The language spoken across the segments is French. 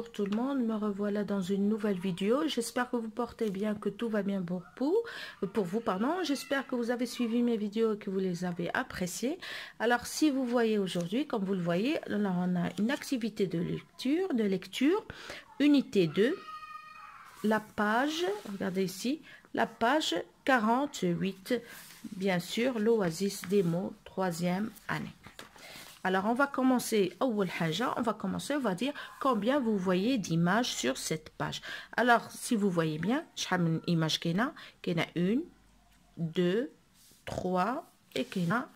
Bonjour tout le monde, me revoilà dans une nouvelle vidéo. J'espère que vous portez bien, que tout va bien pour vous. J'espère que vous avez suivi mes vidéos et que vous les avez appréciées. Alors si vous voyez aujourd'hui, comme vous le voyez, alors on a une activité de lecture, unité 2, la page, regardez ici, la page 48, bien sûr, l'oasis des mots, 3e année. Alors, on va commencer, on va dire combien vous voyez d'images sur cette page. Alors, si vous voyez bien, شحال image qu'il y a 1, 2, 3 et qu'il y a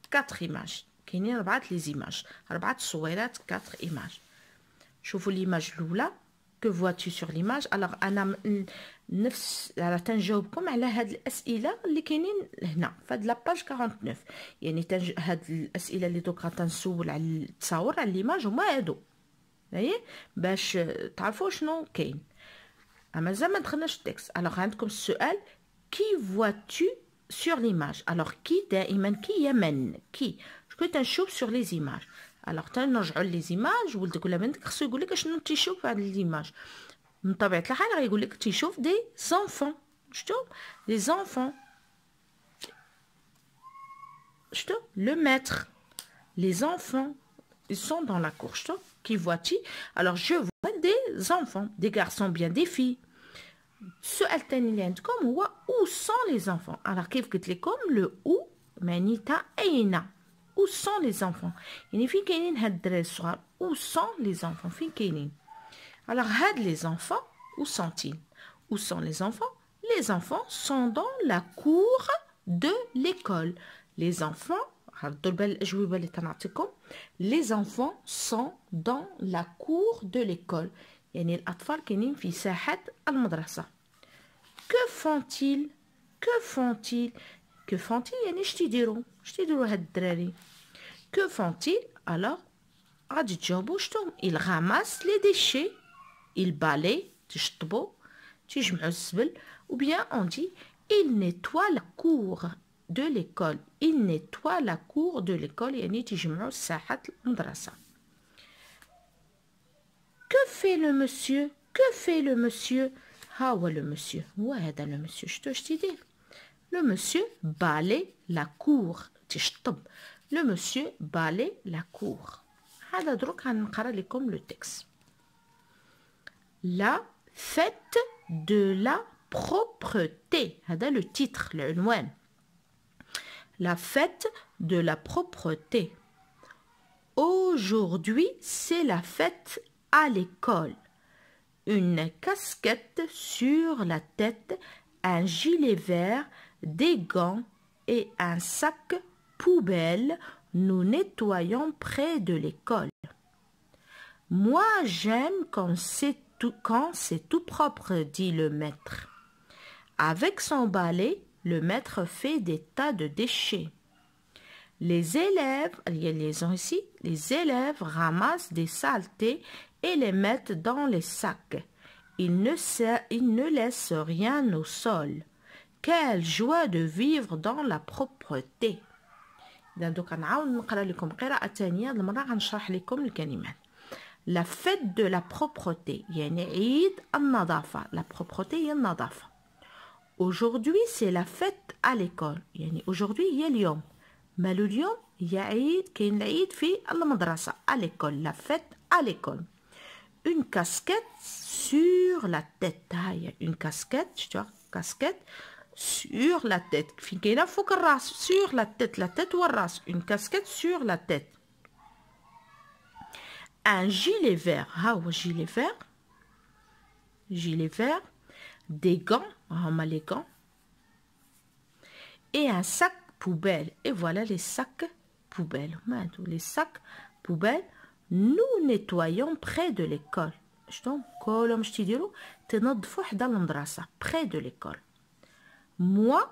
4 images. qu'il y a 4 les images. 4 images. شوفوا l'image الأولى. Que vois-tu sur l'image? Alors, أنا تنجاوبكم على هاد الأسئلة اللي كاينين هنا في هاد لاباج 49. يعني هاد الأسئلة اللي دوك غتنسول على التصاور على l'image هما هادو. باش تعرفوا شنو كاين. مازال ما دخلناش التكست. Alors عندكم السؤال qui vois-tu sur l'image? Alors qui دائما كي من كي شكون تنشوف sur les images. Alors تنرجعوا لي زيماج ولدك ولا بنتك خصو يقول لك شنو تيشوف في هاد ليماج. من طبيعه الحال غيقول لك تيشوف دي زونفون. شفتوا لي زونفون. شفتوا لو ماتر les enfants ils sont dans la cour. شفتوا qui vois-tu? Alors je vois des enfants, des garçons bien des filles. السؤال الثاني اللي عندكم هو où sont les enfants. alors كيف قلت لكم لو où معناتها اين. Où sont les enfants? يعني فين كاينين هاد الدراري الصغار. Où sont les enfants? فين كاينين. Alors هاد les enfants où sont-ils? Où sont les enfants? Les enfants sont dans la cour de l'école. Les enfants les enfants sont dans la cour de l'école. يعني الأطفال كاينين في ساحة المدرسة. Que font-ils? Que font-ils? Que font-ils يعني اش تيديروا هاد الدراري. Que font-ils? alors غادي تجاوبوا شتو. ils ramassent les déchets, ils balayent تشطبوا تيجمعوا الزبل. ou bien on dit ils nettoient la cour de l'école. ils nettoient la cour de l'école يعني تيجمعوا ساحة المدرسة. que fait le monsieur? que fait le monsieur? ها هو le monsieur. هو هذا le monsieur. شتو اش تيدير. le monsieur balaye la cour. تشطب. Le monsieur balaye la cour. هذا دروك غنقرا لكم le texte. La fête de la propreté. هذا le titre, العنوان. La fête de la propreté. Aujourd'hui, c'est la fête à l'école. Une casquette sur la tête, un gilet vert, des gants et un sac poubelle, nous nettoyons près de l'école. Moi, j'aime quand c'est tout propre, dit le maître. Avec son balai, le maître fait des tas de déchets. Les élèves, il y a liaison ici, les élèves ramassent des saletés et les mettent dans les sacs. Ils ne laissent rien au sol. Quelle joie de vivre dans la propreté. إذا دوك غنعاود نقرا لكم قراءة ثانية المرة غنشرح لكم الكلمات. La fête de la propreté يعني عيد النظافة. La propreté هي النظافة. Aujourd'hui c'est la fête à l'école يعني aujourd'hui هي اليوم. مالو اليوم هي عيد كاين العيد في المدرسة. À l'école. La fête à l'école. Une casquette sur la tête. ها هي une casquette. شتو casquette sur la tête. فين كاينه فوق الراس. sur la tête والراس. une casquette sur la tête. un gilet vert. ها هو gilet vert. gilet vert. des gants. ها هما les gants. et un sac poubelle. et voilà les sacs poubelles. هما هادو les sacs poubelles. nous nettoyons près de l'école. شتو كلهم اش تيديروا تنظفوا حدا المدرسه. près de l'école. Moi,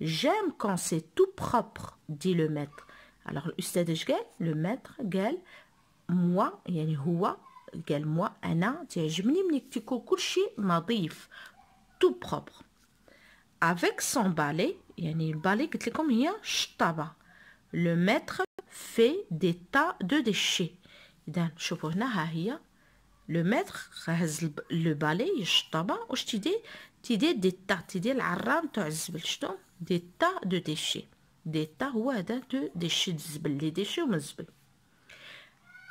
j'aime quand c'est tout propre, dit le maître. Alors, l'ustad اش قال؟ le maître قال moi يعني هو قال moi أنا تعجبني ملي تيكون كلشي نظيف tout propre. Avec son balai يعني البالي قلت لكم هي الشطابة. Le maître fait des tas de déchets. إذا شوفوا هنا ها هي Le maître هز le balai يشطبه واش تيدير دي تا تيدير العرام تاع الزبل شتو دي تا دو ديشي دي تا هو هذا دو ديشي الزبل لي ديشي ومن الزبل.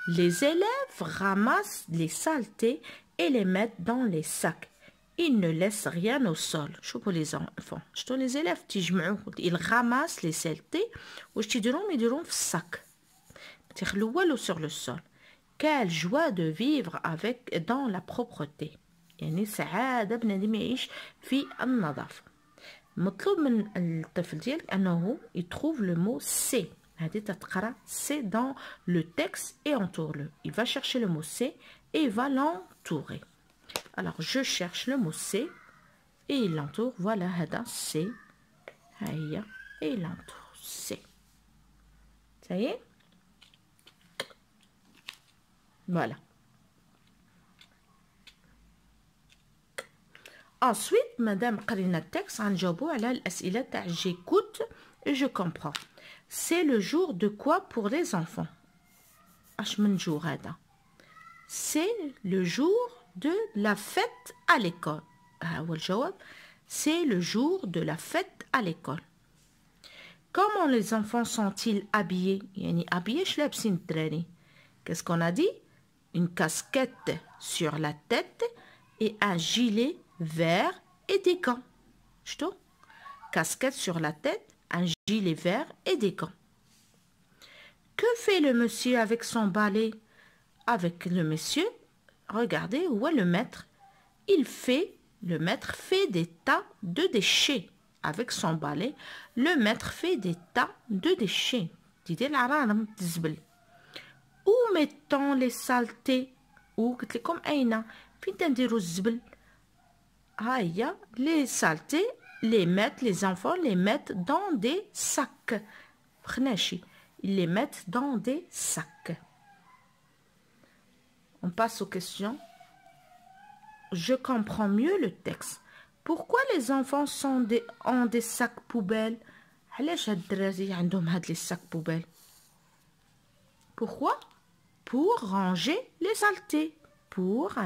Les élèves ramassent les saletés et les mettent dans les sacs. Ils ne laissent rien au sol. شوفوا les enfants شتو les élèves تيجمعوا ils ramassent les saletés واش يديروهم في الصاك ما تيخلو والو sur le sol. Quelle joie de vivre avec dans la propreté. يعني سعادة بنادم يعيش في النظافة. مطلوب من الطفل ديالك أنه يتروف le mot c'est. هذه تتقرأ c'est dans le texte et entoure-le. Il va chercher le mot c'est et il va l'entourer. Alors je cherche le mot c'est et il l'entoure. Voilà هذا c'est. هيا et il l'entoure. C'est. Ça y est? Voilà. Ensuite, Madame قرينا التكست غنجاوبو على الأسئلة تاع j'écoute et je comprends. C'est le jour de quoi pour les enfants? اش من jour هذا؟ C'est le jour de la fête à l'école. ها هو الجواب. C'est le jour de la fête à l'école. Comment les enfants sont-ils habillés؟ يعني habillés اش لابسين الدراري؟ Qu'est-ce qu'on a dit? Une casquette sur la tête et un gilet vert et des gants. شتو؟ Casquette sur la tête, un gilet vert et des gants. Que fait le monsieur avec son balai? Avec le monsieur, regardez, où est le maître? Le maître fait des tas de déchets. Avec son balai, le maître fait des tas de déchets. Où mettons les saletés? Où قلت لكم أين؟ فين تنديروا الزبل؟ هيا les saletés les enfants les mettent dans des sacs. بخناشي ils les mettent dans des sacs. On passe aux questions. Je comprends mieux le texte. Pourquoi les enfants ont des sacs poubelles? علاش هاد الدراري عندهم هاد les sacs poubelles? Pourquoi? Pour ranger les saletés. Pour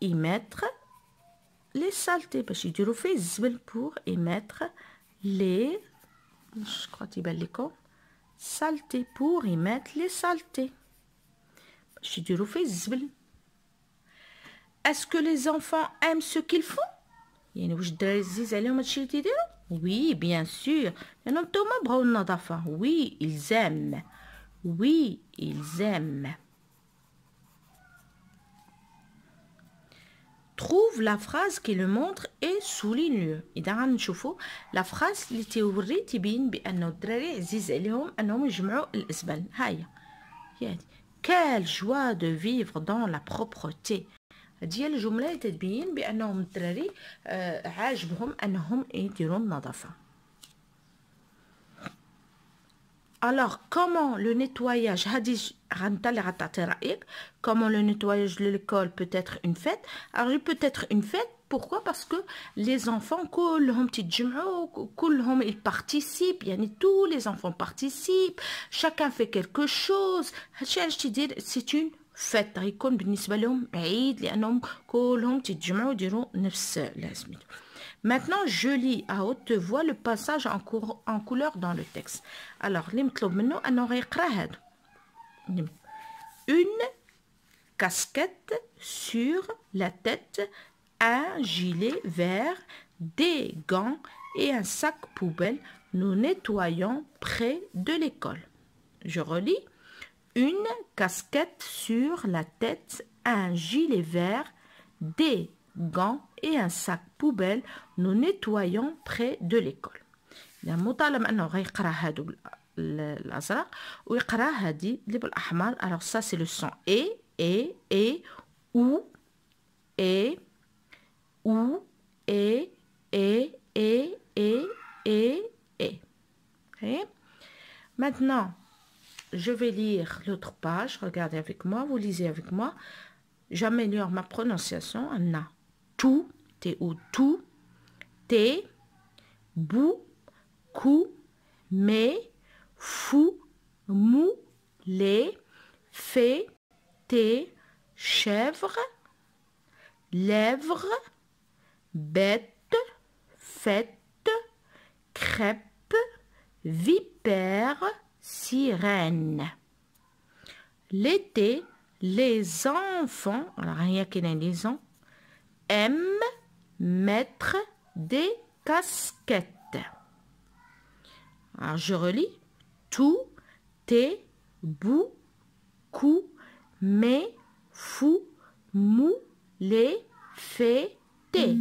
y mettre les saletés. باش يديروا فيه الزبل. Pour y mettre les saletés. Pour y mettre les saletés. باش يديروا فيه الزبل. Est-ce que les enfants aiment ce qu'ils font? يعني واش الدراري عزيز عليهم هادشي اللي تيديروا؟ Oui, bien sûr. Oui, ils aiment. Oui, ils aiment. Trouve la phrase qui le montre et souligne-le. إذا غنشوفوا la phrase اللي تيوري تبين بأنه الدراري عزيز عليهم أنهم يجمعوا الأزبال. هيا. Quelle joie de vivre dans la propreté. هذه الجملة اللي تتبين بأنهم الدراري عاجبهم أنهم يديروا النظافة. Alors, comment le nettoyage, comment le nettoyage de l'école peut être une fête? Alors, il peut être une fête, pourquoi? Parce que les enfants, ils participent, tous les enfants participent, chacun fait quelque chose, c'est une fête. يكون بالنسبة لهم عيد لأنهم كلهم تتجمعوا يديروا نفس لازمته. Maintenant, je lis à haute voix le passage en couleur dans le texte. Alors, une casquette sur la tête, un gilet vert, des gants et un sac poubelle. Nous nettoyons près de l'école. Je relis. Une casquette sur la tête, un gilet vert, des gants et un sac poubelle. Nous nettoyons près de l'école. مطالب انه غيقرا هادو الازرق ويقرا هادي اللي بالاحمر. alors ça c'est le son et ou et okay. Maintenant je vais lire l'autre page. Regardez avec moi, vous lisez avec moi. J'améliore ma prononciation. On a tout, tout, té, bou, cou, mais, fou, mou, lait, fée, thé, chèvre, lèvres, bête, fête, crêpe, vipère, sirène. L'été, les enfants, alors rien qu'il y ait les ans, aiment mettre des casquettes. Alors je relis. Tout, thé, bout, coup, mais, fou, mou, lait, fée, thé.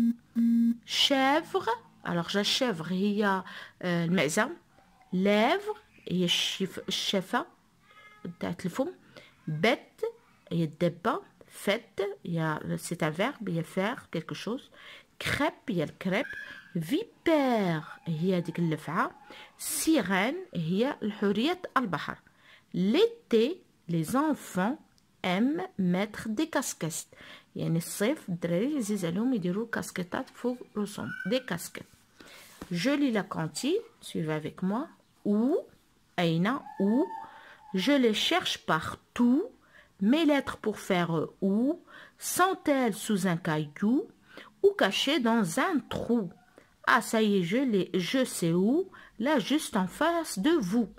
Chèvre, alors j'ai chèvre, il y a le maison, lèvres, il y a الشفة بتاعت الفم, bête, il y a الدبة, fête, c'est un verbe, il y a faire quelque chose, crêpe, il y a le crêpe, vipère, هي ديك اللفعة, sirène, هي الحورية البحر. L'été, les enfants aiment mettre des casquettes. يعني الصيف الدراري عزيز عليهم يديروا كاسكيطات فوق رؤوسهم, des casquettes. Je lis la cantine, suivez avec moi. Où, أين, où, je les cherche partout. Mes lettres pour faire où sont-elles sous un caillou ou cachées dans un trou? Ah, ça y est, je sais où, là juste en face de vous.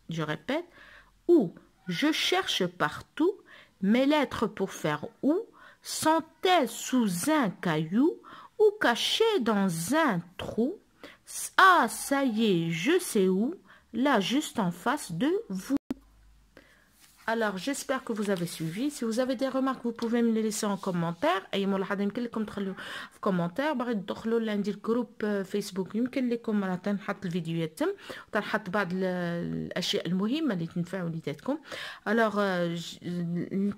Je répète, où, je cherche partout. Mes lettres pour faire où sont-elles sous un caillou ou cachées dans un trou? Ah, ça y est, je sais où, là juste en face de vous. Alors, j'espère que vous avez suivi. Si vous avez des remarques, vous pouvez me les laisser en commentaire. أي ملاحظة يمكن لكم تخلوا في كومنتير. باغي تدخلوا لعندي الجروب فيسبوك يمكن لكم راه تنحط الفيديوهات تم وتنحط بعض الأشياء المهمة اللي تنفع وليداتكم. ألوغ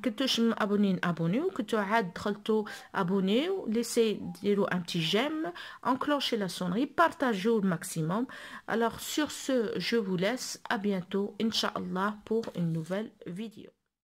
كنتوش ابونين ابونيو, كنتو عاد دخلتو ابونيو, ليسي ديروا un petit j'aime, enclenchez la sonnerie, partagez au maximum. Alors sur ce, je vous laisse. À bientôt, Inch'Allah, pour une nouvelle vidéo.